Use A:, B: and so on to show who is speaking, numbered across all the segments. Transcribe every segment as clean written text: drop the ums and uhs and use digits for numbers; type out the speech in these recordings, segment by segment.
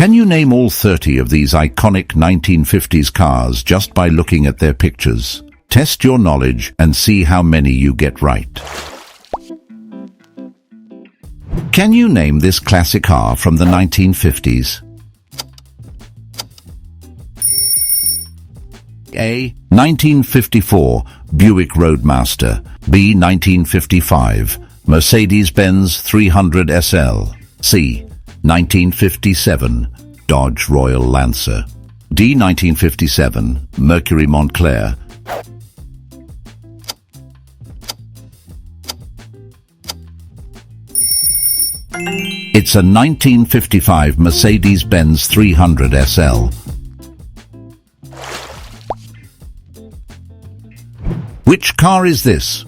A: Can you name all 30 of these iconic 1950s cars just by looking at their pictures? Test your knowledge and see how many you get right. Can you name this classic car from the 1950s? A. 1954 Buick Roadmaster. B. 1955 Mercedes-Benz 300 SL. C. 1957 Dodge Royal Lancer. D. 1957 Mercury Montclair. It's a 1955 Mercedes-Benz 300 SL. Which car is this?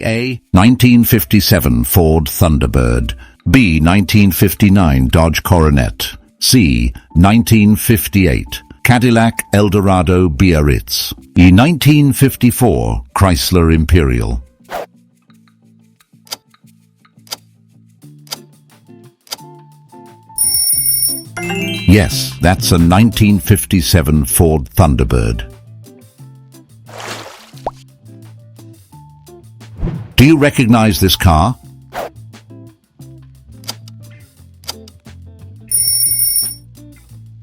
A: A. 1957 Ford Thunderbird. B. 1959 Dodge Coronet. C. 1958 Cadillac Eldorado Biarritz. E. 1954 Chrysler Imperial. Yes, that's a 1957 Ford Thunderbird. Do you recognize this car?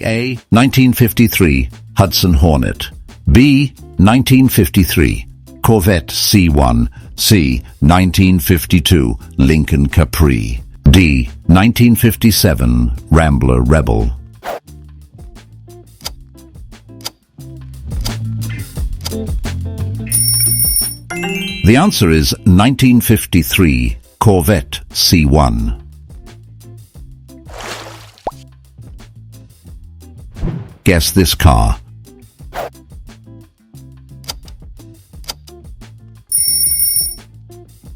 A: A. 1953 Hudson Hornet. B. 1953 Corvette C1. C. 1952 Lincoln Capri. D. 1957 Rambler Rebel. The answer is 1953 Corvette C1. Guess this car.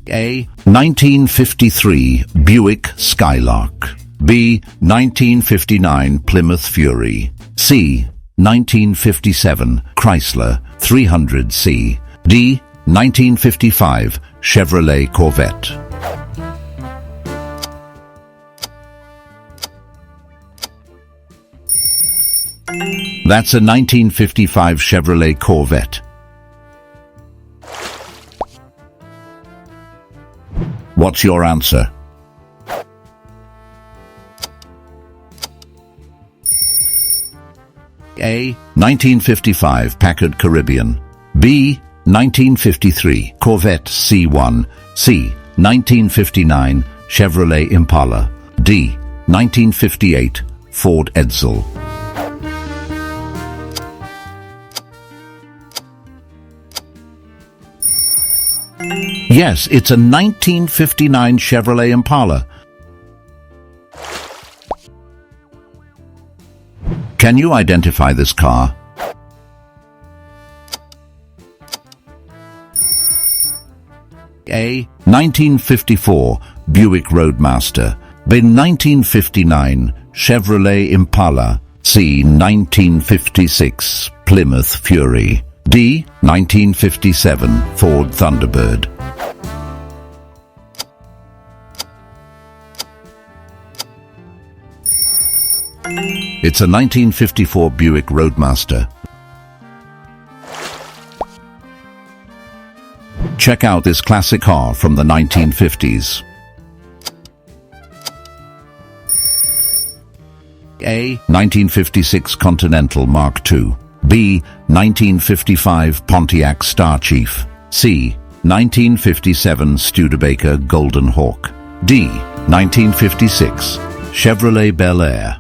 A: A. 1953 Buick Skylark. B. 1959 Plymouth Fury. C. 1957 Chrysler 300C. D. 1955 Chevrolet Corvette. That's a 1955 Chevrolet Corvette. What's your answer? A. 1955 Packard Caribbean. B. 1953 Corvette C1. C. 1959 Chevrolet Impala. D. 1958 Ford Edsel. Yes, it's a 1959 Chevrolet Impala. Can you identify this car? A. 1954 Buick Roadmaster. B. 1959 Chevrolet Impala. C. 1956 Plymouth Fury. D. 1957 Ford Thunderbird. It's a 1954 Buick Roadmaster. Check out this classic car from the 1950s. A. 1956 Continental Mark II. B. 1955 Pontiac Star Chief. C. 1957 Studebaker Golden Hawk. D. 1956 Chevrolet Bel Air.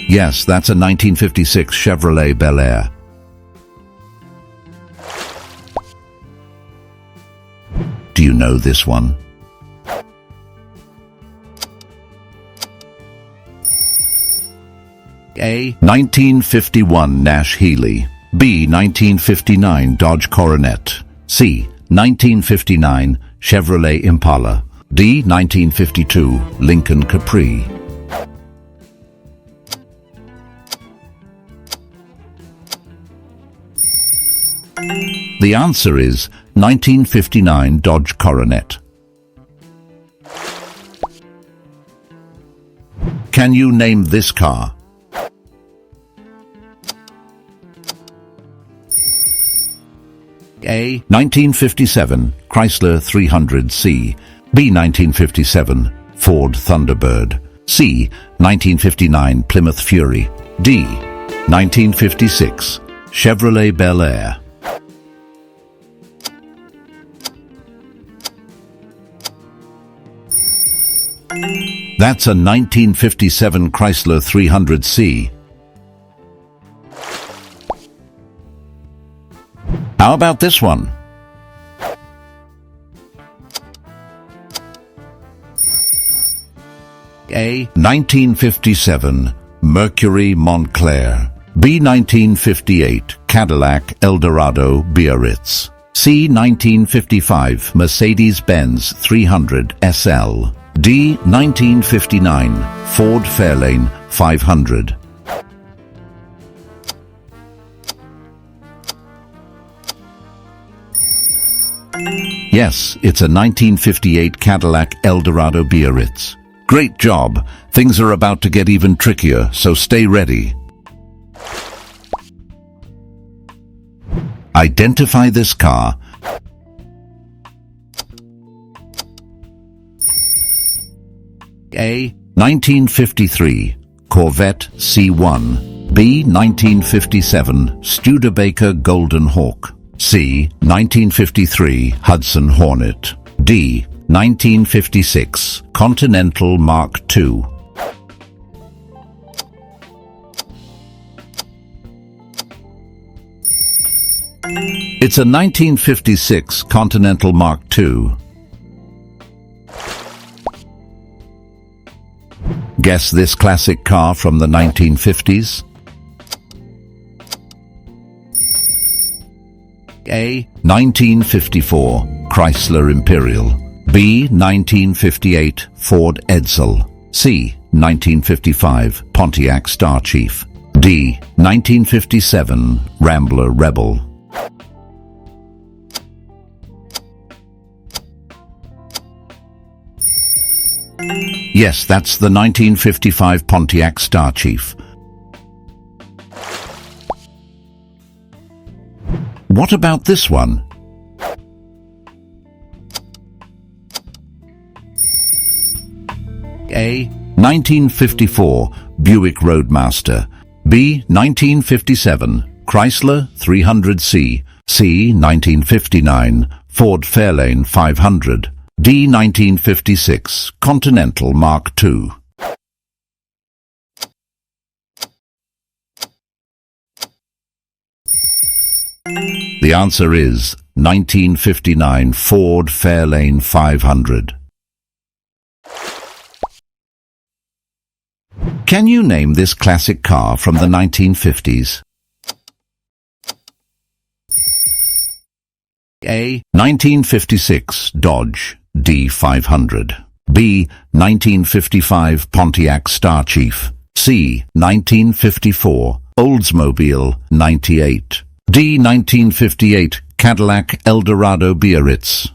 A: Yes, that's a 1956 Chevrolet Bel Air. Do you know this one? A. 1951 Nash Healey. B. 1959 Dodge Coronet. C. 1959 Chevrolet Impala. D. 1952 Lincoln Capri. The answer is 1959 Dodge Coronet. Can you name this car? A. 1957 Chrysler 300C. B. 1957 Ford Thunderbird. C. 1959 Plymouth Fury. D. 1956 Chevrolet Bel Air. That's a 1957 Chrysler 300C. How about this one? A. 1957 Mercury Montclair. B. 1958 Cadillac Eldorado Biarritz. C. 1955 Mercedes-Benz 300 SL. D. 1959 Ford Fairlane 500. Yes, it's a 1958 Cadillac Eldorado Biarritz. Great job. Things are about to get even trickier, so stay ready. Identify this car. A. 1953 Corvette C1. B. 1957 Studebaker Golden Hawk. C. 1953 Hudson Hornet. D. 1956 Continental Mark II. It's a 1956 Continental Mark II. Guess this classic car from the 1950s? A. 1954 Chrysler Imperial. B. 1958 Ford Edsel. C. 1955 Pontiac Starchief. D. 1957 Rambler Rebel. Yes, that's the 1955 Pontiac Starchief. What about this one? A. 1954 Buick Roadmaster. B. 1957 Chrysler 300C. C. 1959 Ford Fairlane 500. D. 1956 Continental Mark II. The answer is 1959 Ford Fairlane 500. Can you name this classic car from the 1950s? A. 1956 Dodge D500. B. 1955 Pontiac Starchief. C. 1954 Oldsmobile 98. D. 1958 Cadillac Eldorado Biarritz.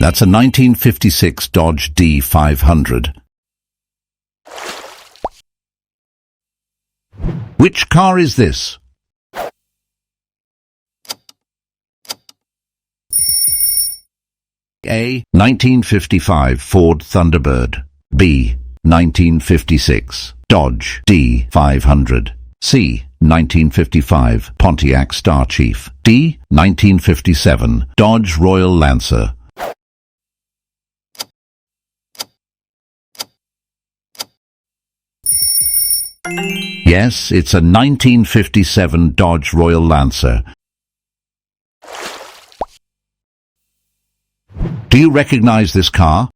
A: That's a 1956 Dodge D500. Which car is this? A. 1955 Ford Thunderbird. B. 1956 Dodge D500. C. 1955 Pontiac Starchief. D. 1957 Dodge Royal Lancer. Yes, it's a 1957 Dodge Royal Lancer. Do you recognize this car?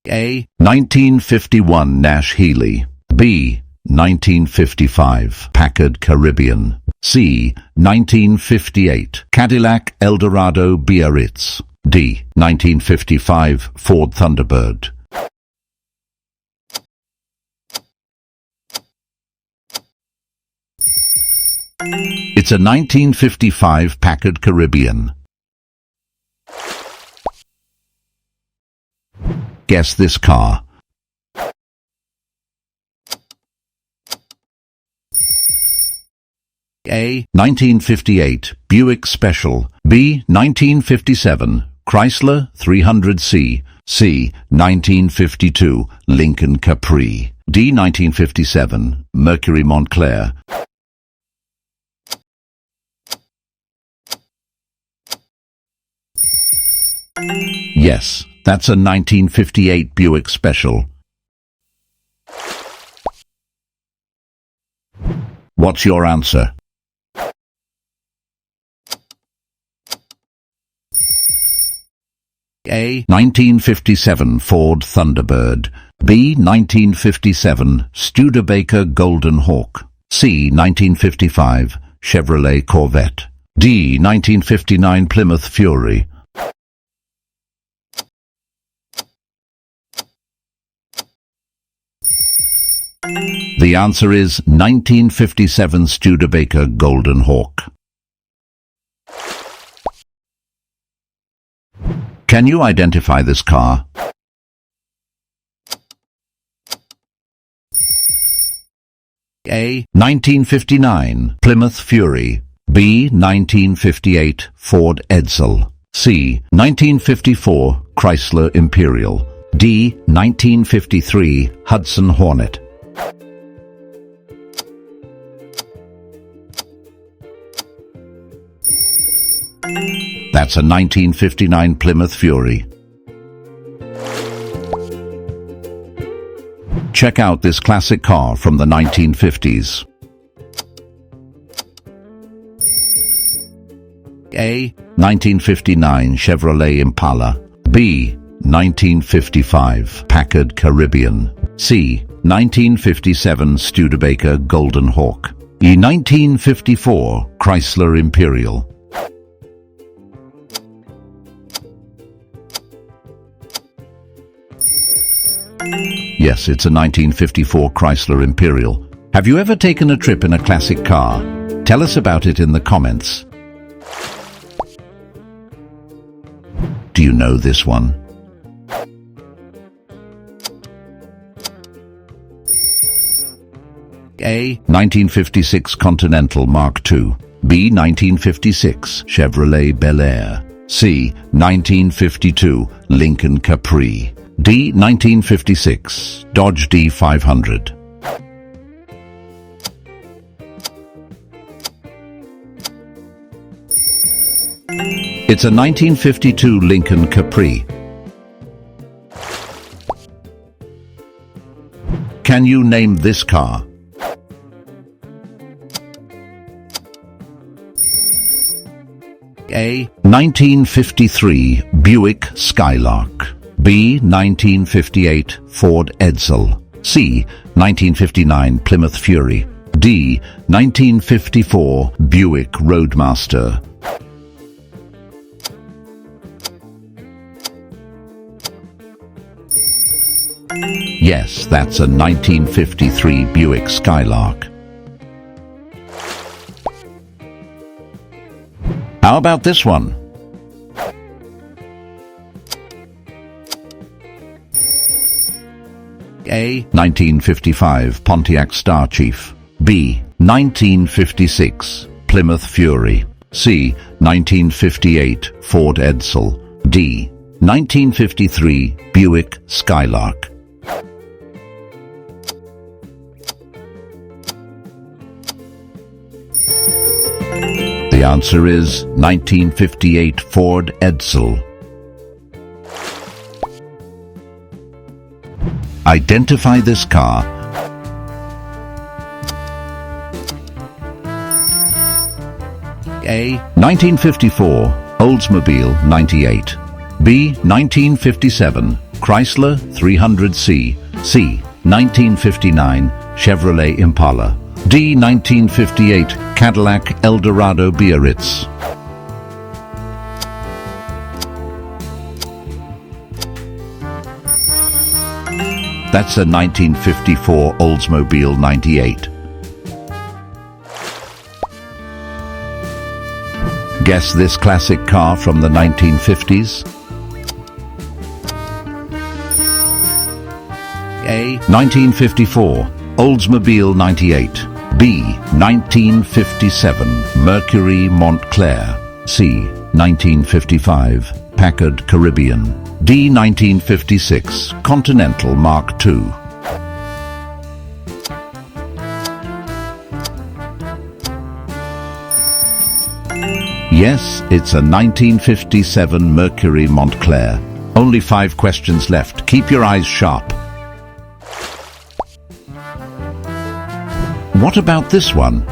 A: A. 1951 Nash Healey. B. 1955 Packard Caribbean. C. 1958 Cadillac Eldorado Biarritz. D. 1955 Ford Thunderbird. It's a 1955 Packard Caribbean. Guess this car. A. 1958 Buick Special. B. 1957 Chrysler 300C. C. 1952 Lincoln Capri. D. 1957 Mercury Montclair. Yes, that's a 1958 Buick Special. What's your answer? A. 1957 Ford Thunderbird. B. 1957 Studebaker Golden Hawk. C. 1955 Chevrolet Corvette. D. 1959 Plymouth Fury. The answer is 1957 Studebaker Golden Hawk. Can you identify this car? A. 1959 Plymouth Fury. B. 1958 Ford Edsel. C. 1954 Chrysler Imperial. D. 1953 Hudson Hornet. That's a 1959 Plymouth Fury. Check out this classic car from the 1950s. A. 1959 Chevrolet Impala. B. 1955 Packard Caribbean. C. 1957 Studebaker Golden Hawk. E. 1954 Chrysler Imperial. Yes, it's a 1954 Chrysler Imperial. Have you ever taken a trip in a classic car? Tell us about it in the comments. Do you know this one? A. 1956 Continental Mark II. B. 1956 Chevrolet Bel Air. C. 1952 Lincoln Capri. D. 1956 Dodge D500. It's a 1952 Lincoln Capri. Can you name this car? A. 1953 Buick Skylark. B. 1958 Ford Edsel. C. 1959 Plymouth Fury. D. 1954 Buick Roadmaster. Yes, that's a 1953 Buick Skylark. How about this one? A. 1955 Pontiac Star Chief. B. 1956 Plymouth Fury. C. 1958 Ford Edsel. D. 1953 Buick Skylark. The answer is 1958 Ford Edsel. Identify this car. A. 1954 Oldsmobile 98. B. 1957 Chrysler 300C. C. 1959 Chevrolet Impala. D. 1958 Cadillac Eldorado Biarritz. That's a 1954 Oldsmobile 98. Guess this classic car from the 1950s. A. 1954 Oldsmobile 98. B. 1957 Mercury Montclair. C. 1955 Packard Caribbean. D. 1956 Continental Mark II. Yes, it's a 1957 Mercury Montclair. Only 5 questions left. Keep your eyes sharp. What about this one?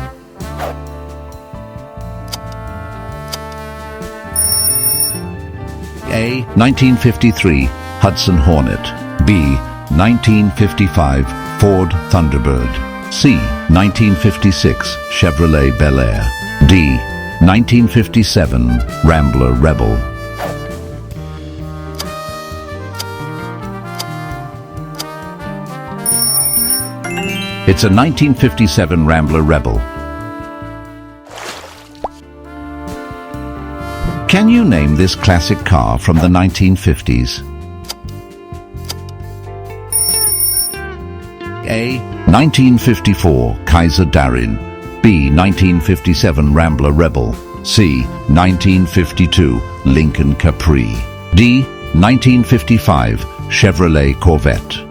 A: A. 1953 Hudson Hornet. B. 1955 Ford Thunderbird. C. 1956 Chevrolet Bel Air. D. 1957 Rambler Rebel. It's a 1957 Rambler Rebel. Can you name this classic car from the 1950s? A. 1954 Kaiser Darin. B. 1957 Rambler Rebel. C. 1952 Lincoln Capri. D. 1955 Chevrolet Corvette.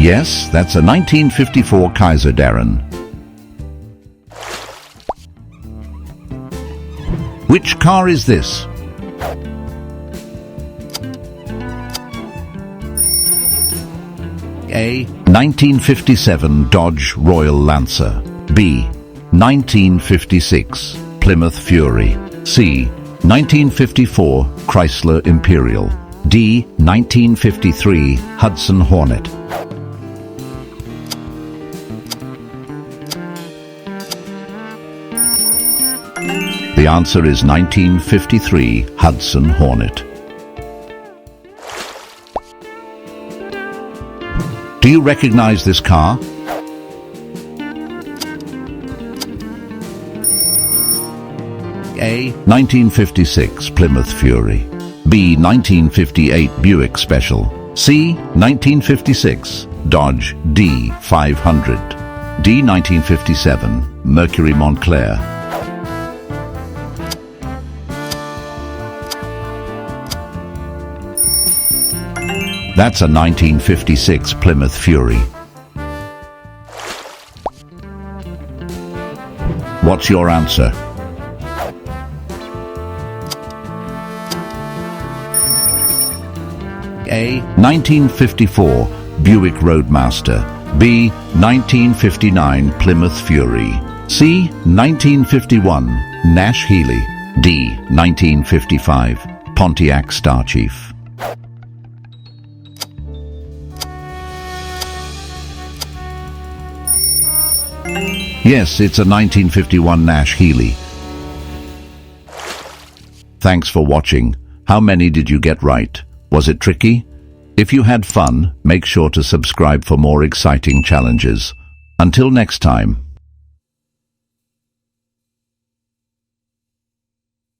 A: Yes, that's a 1954 Kaiser Darin. Which car is this? A. 1957 Dodge Royal Lancer. B. 1956 Plymouth Fury. C. 1954 Chrysler Imperial. D. 1953 Hudson Hornet. The answer is 1953 Hudson Hornet. Do you recognize this car? A. 1956 Plymouth Fury. B. 1958 Buick Special. C. 1956 Dodge D500. D. 1957 Mercury Montclair. That's a 1956 Plymouth Fury. What's your answer? A. 1954 Buick Roadmaster. B. 1959 Plymouth Fury. C. 1951 Nash Healey. D. 1955 Pontiac Starchief. Yes, it's a 1951 Nash Healey. Thanks for watching. How many did you get right? Was it tricky? If you had fun, make sure to subscribe for more exciting challenges. Until next time.